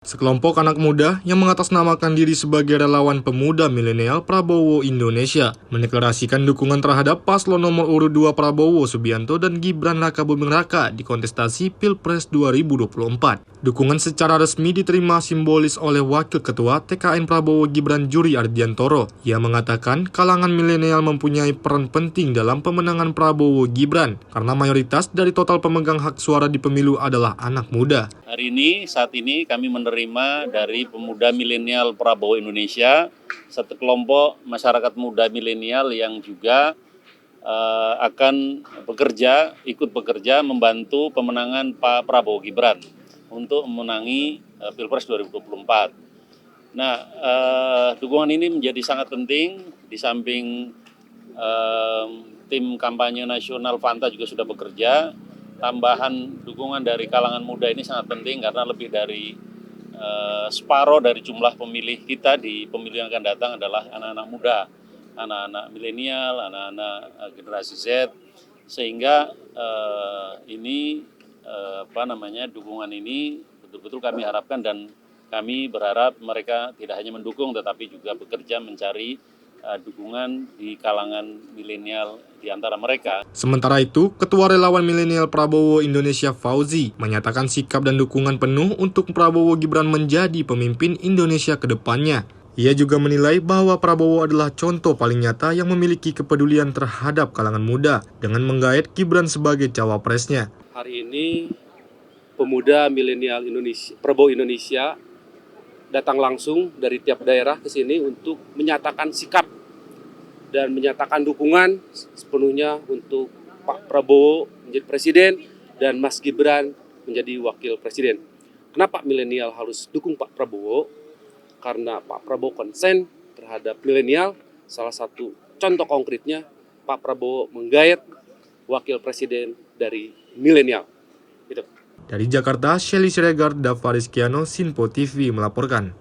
Sekelompok anak muda yang mengatasnamakan diri sebagai relawan pemuda milenial Prabowo Indonesia mendeklarasikan dukungan terhadap paslon nomor urut 2 Prabowo Subianto dan Gibran Rakabuming Raka di kontestasi Pilpres 2024. Dukungan secara resmi diterima simbolis oleh Wakil Ketua TKN Prabowo Gibran Juri Ardiantoro. Ia mengatakan kalangan milenial mempunyai peran penting dalam pemenangan Prabowo Gibran karena mayoritas dari total pemegang hak suara di pemilu adalah anak muda. Saat ini kami menerima dari pemuda milenial Prabowo Indonesia, satu kelompok masyarakat muda milenial yang juga akan ikut bekerja membantu pemenangan Pak Prabowo Gibran untuk memenangi Pilpres 2024. Nah, dukungan ini menjadi sangat penting, di samping tim kampanye nasional Fanta juga sudah bekerja. Tambahan dukungan dari kalangan muda ini sangat penting karena lebih dari separuh dari jumlah pemilih kita di pemilu yang akan datang adalah anak-anak muda, anak-anak milenial, anak-anak generasi Z, sehingga dukungan ini betul-betul kami harapkan dan kami berharap mereka tidak hanya mendukung tetapi juga bekerja mencari dukungan di kalangan milenial di antara mereka. Sementara itu, Ketua Relawan Milenial Prabowo Indonesia Fauzi menyatakan sikap dan dukungan penuh untuk Prabowo Gibran menjadi pemimpin Indonesia ke depannya. Ia juga menilai bahwa Prabowo adalah contoh paling nyata yang memiliki kepedulian terhadap kalangan muda dengan menggait Gibran sebagai cawapresnya. Hari ini pemuda milenial Prabowo Indonesia datang langsung dari tiap daerah ke sini untuk menyatakan sikap dan menyatakan dukungan sepenuhnya untuk Pak Prabowo menjadi presiden dan Mas Gibran menjadi wakil presiden. Kenapa milenial harus dukung Pak Prabowo? Karena Pak Prabowo konsen terhadap milenial. Salah satu contoh konkretnya Pak Prabowo menggait wakil presiden dari milenial. Dari Jakarta, Shelly Siregar, Dava Rizkiano, Sinpo TV melaporkan.